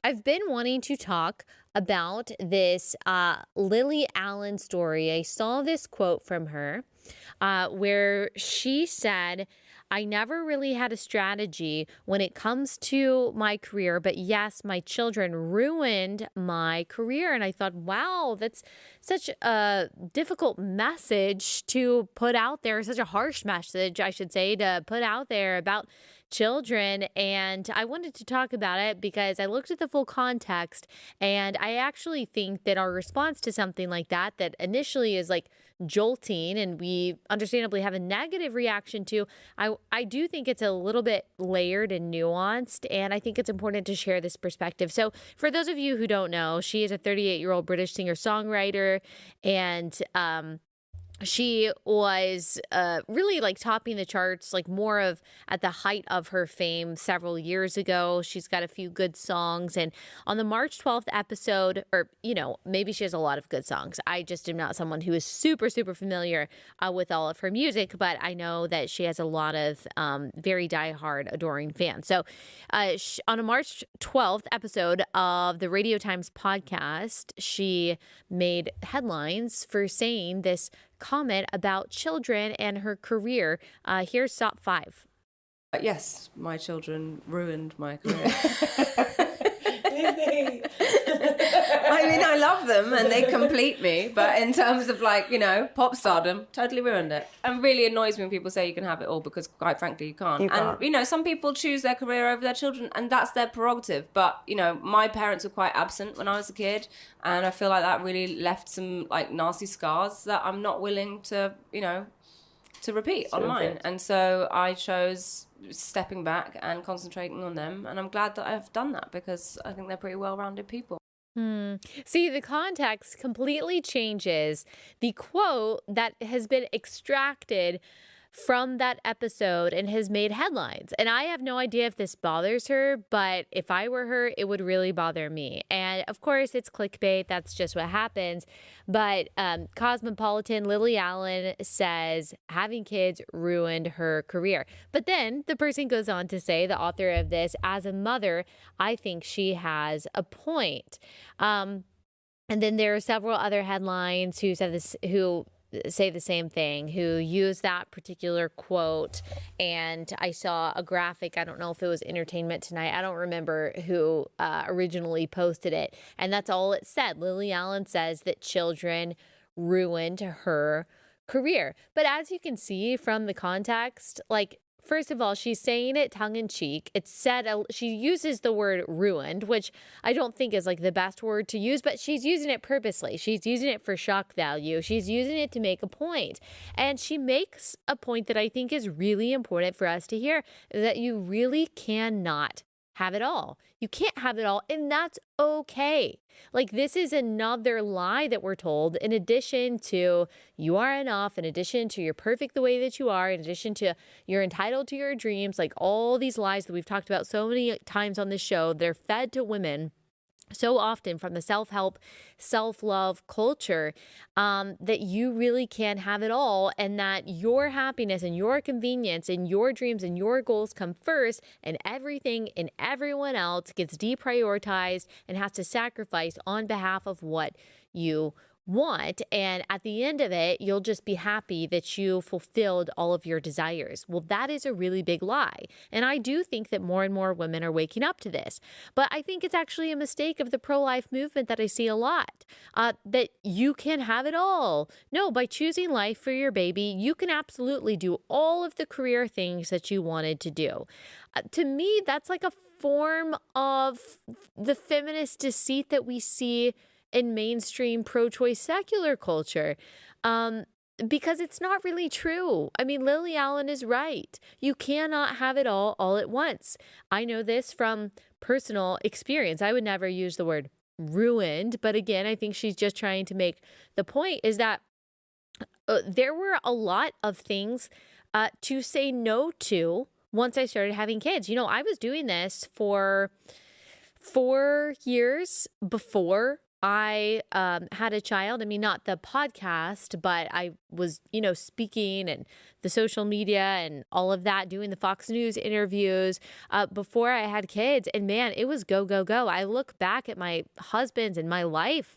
I've been wanting to talk about this Lily Allen story. I saw this quote from her where she said, I never really had a strategy when it comes to my career, but yes, my children ruined my career. And I thought, wow, that's such a difficult message to put out there, such a harsh message, I should say, to put out there about children. And I wanted to talk about it because I looked at the full context, and I actually think that our response to something like that initially is like jolting and we understandably have a negative reaction to, I do think it's a little bit layered and nuanced, and I think it's important to share this perspective. So, for those of you who don't know, she is a 38-year-old British singer-songwriter, and she was really like topping the charts, like more of at the height of her fame several years ago. She's got a few good songs. And on the March 12th episode, or, maybe she has a lot of good songs. I just am not someone who is super, super familiar with all of her music, but I know that she has a lot of very diehard, adoring fans. So on a March 12th episode of the Radio Times podcast, she made headlines for saying this comment about children and her career. Here's top five. Yes, my children ruined my career. I mean, I love them and they complete me, but in terms of pop stardom, totally ruined it. And really annoys me when people say you can have it all, because quite frankly, you can't. You can't. And, some people choose their career over their children, and that's their prerogative. But, my parents were quite absent when I was a kid, and I feel like that really left some nasty scars that I'm not willing to, to repeat on mine. And so I chose stepping back and concentrating on them, and I'm glad that I've done that, because I think they're pretty well-rounded people. See, the context completely changes the quote that has been extracted from that episode and has made headlines. And I have no idea if this bothers her, but if I were her, it would really bother me. And of course, it's clickbait. That's just what happens. But Cosmopolitan Lily Allen says having kids ruined her career. But then the person goes on to say, the author of this, as a mother, I think she has a point. And then there are several other headlines who said this, who say the same thing, who use that particular quote. And I saw a graphic, I don't know if it was Entertainment Tonight, I don't remember who originally posted it, and that's all it said. Lily Allen says that children ruined her career. But as you can see from the context, first of all, she's saying it tongue-in-cheek. It's said, she uses the word ruined, which I don't think is the best word to use, but she's using it purposely. She's using it for shock value. She's using it to make a point. And she makes a point that I think is really important for us to hear, that you really cannot have it all. You can't have it all, and that's okay. This is another lie that we're told, in addition to you are enough, in addition to you're perfect the way that you are, in addition to you're entitled to your dreams, all these lies that we've talked about so many times on this show, they're fed to women so often from the self-help, self-love culture, that you really can have it all, and that your happiness and your convenience and your dreams and your goals come first, and everything and everyone else gets deprioritized and has to sacrifice on behalf of what you want. And at the end of it, you'll just be happy that you fulfilled all of your desires. Well, that is a really big lie. And I do think that more and more women are waking up to this. But I think it's actually a mistake of the pro-life movement that I see a lot, that you can have it all. No, by choosing life for your baby, you can absolutely do all of the career things that you wanted to do. To me, that's like a form of the feminist deceit that we see in mainstream pro-choice secular culture, because it's not really true. I mean, Lily Allen is right. You cannot have it all at once. I know this from personal experience. I would never use the word ruined, but again, I think she's just trying to make the point is that there were a lot of things to say no to once I started having kids. I was doing this for 4 years before I had a child. I mean, not the podcast, but I was, speaking and the social media and all of that, doing the Fox News interviews before I had kids. And man, it was go, go, go. I look back at my husband's and my life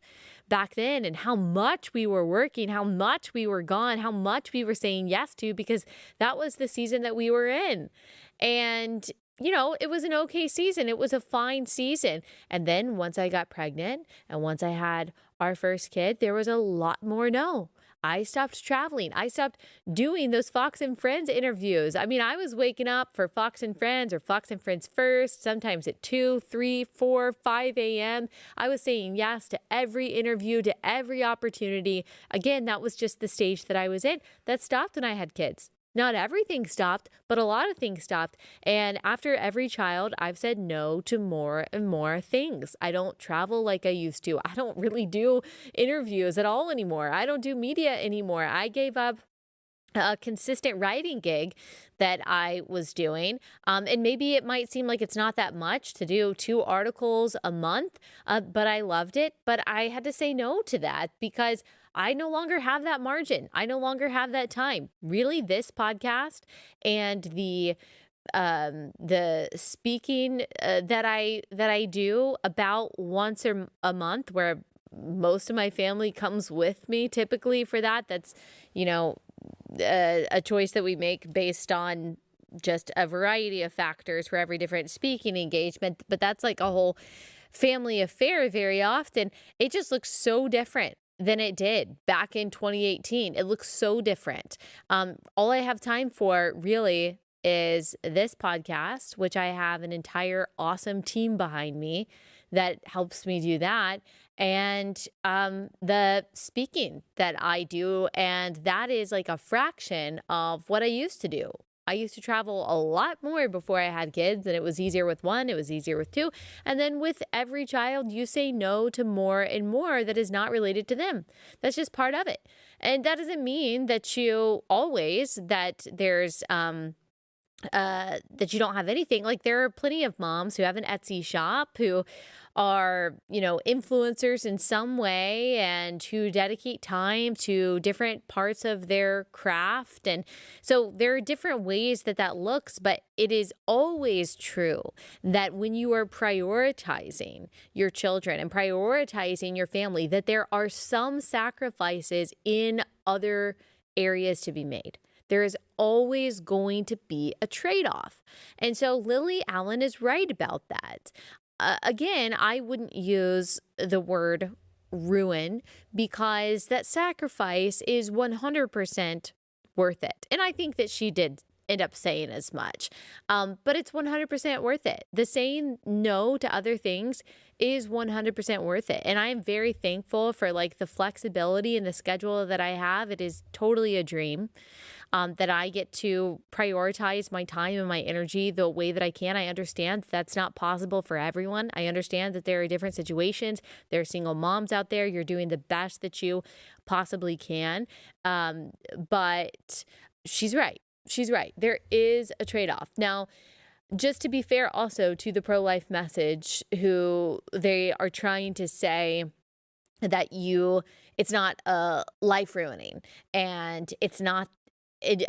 back then and how much we were working, how much we were gone, how much we were saying yes to, because that was the season that we were in. And it was an okay season. It was a fine season. And then once I got pregnant and once I had our first kid, there was a lot more no. I stopped traveling. I stopped doing those Fox and Friends interviews. I mean, I was waking up for Fox and Friends or Fox and Friends First, sometimes at 2, 3, 4, 5 a.m. I was saying yes to every interview, to every opportunity. Again, that was just the stage that I was in. That stopped when I had kids. Not everything stopped, but a lot of things stopped. And after every child, I've said no to more and more things. I don't travel like I used to. I don't really do interviews at all anymore. I don't do media anymore. I gave up a consistent writing gig that I was doing. And maybe it might seem like it's not that much to do 2 articles a month, but I loved it. But I had to say no to that because I no longer have that margin. I no longer have that time. Really, this podcast and the speaking that I do about once a month, where most of my family comes with me typically for that. That's, a choice that we make based on just a variety of factors for every different speaking engagement. But that's like a whole family affair very often. It just looks so different than it did back in 2018. It looks so different. All I have time for really is this podcast, which I have an entire awesome team behind me that helps me do that. And the speaking that I do, and that is like a fraction of what I used to do. I used to travel a lot more before I had kids, and it was easier with one, it was easier with two. And then with every child, you say no to more and more that is not related to them. That's just part of it. And that doesn't mean that there's that you don't have anything. Like, there are plenty of moms who have an Etsy shop who are, influencers in some way and who dedicate time to different parts of their craft. And so there are different ways that looks, but it is always true that when you are prioritizing your children and prioritizing your family, that there are some sacrifices in other areas to be made. There is always going to be a trade-off. And so Lily Allen is right about that. Again, I wouldn't use the word ruin because that sacrifice is 100% worth it. And I think that she did end up saying as much. But it's 100% worth it. The saying no to other things is 100% worth it. And I am very thankful for like the flexibility and the schedule that I have. It is totally a dream. That I get to prioritize my time and my energy the way that I can. I understand that's not possible for everyone. I understand that there are different situations. There are single moms out there. You're doing the best that you possibly can. But she's right. She's right. There is a trade-off. Now, just to be fair also to the pro-life message, who they are trying to say that it's not life ruining and it's not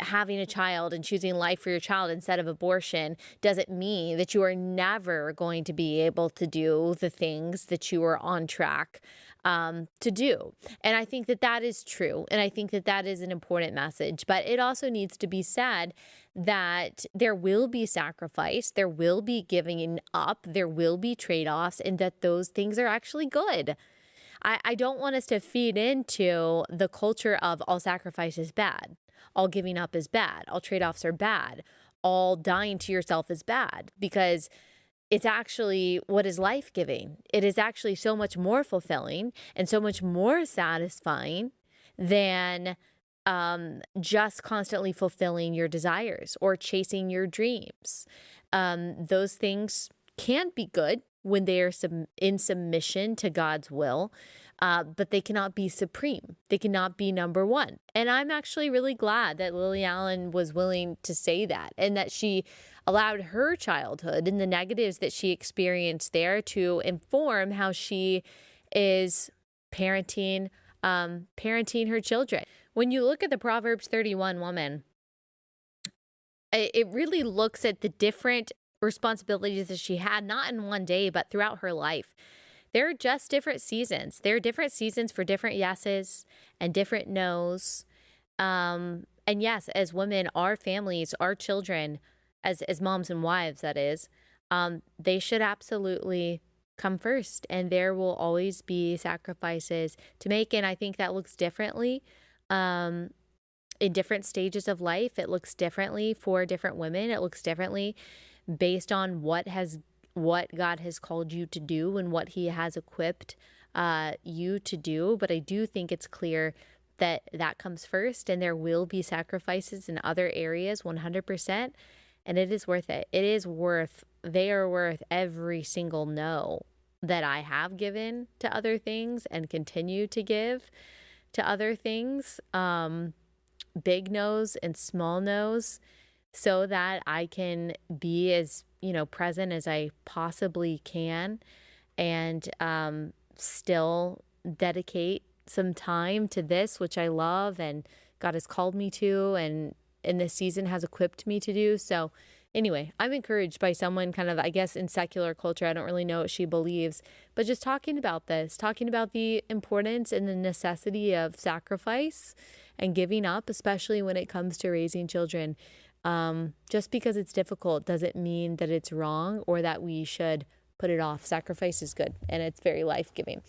having a child and choosing life for your child instead of abortion doesn't mean that you are never going to be able to do the things that you are on track to do. And I think that is true. And I think that is an important message. But it also needs to be said that there will be sacrifice, there will be giving up, there will be trade-offs, and that those things are actually good. I don't want us to feed into the culture of all sacrifice is bad. All giving up is bad. All trade-offs are bad. All dying to yourself is bad, because it's actually what is life-giving. It is actually so much more fulfilling and so much more satisfying than just constantly fulfilling your desires or chasing your dreams. Those things can be good when they are in submission to God's will. But they cannot be supreme. They cannot be number one. And I'm actually really glad that Lily Allen was willing to say that, and that she allowed her childhood and the negatives that she experienced there to inform how she is parenting her children. When you look at the Proverbs 31 woman, it really looks at the different responsibilities that she had, not in one day, but throughout her life. There are just different seasons. There are different seasons for different yeses and different nos. And yes, as women, our families, our children, as moms and wives, that is, they should absolutely come first. And there will always be sacrifices to make. And I think that looks differently in different stages of life. It looks differently for different women. It looks differently based on what God has called you to do and what he has equipped you to do. But I do think it's clear that comes first, and there will be sacrifices in other areas 100%. And it is worth it. They are worth every single no that I have given to other things and continue to give to other things. Big no's and small no's, so that I can be as, present as I possibly can, and still dedicate some time to this, which I love and God has called me to, and in this season has equipped me to do. So anyway, I'm encouraged by someone kind of, I guess, in secular culture. I don't really know what she believes, but just talking about the importance and the necessity of sacrifice and giving up, especially when it comes to raising children. Just because it's difficult doesn't mean that it's wrong or that we should put it off. Sacrifice is good, and it's very life-giving.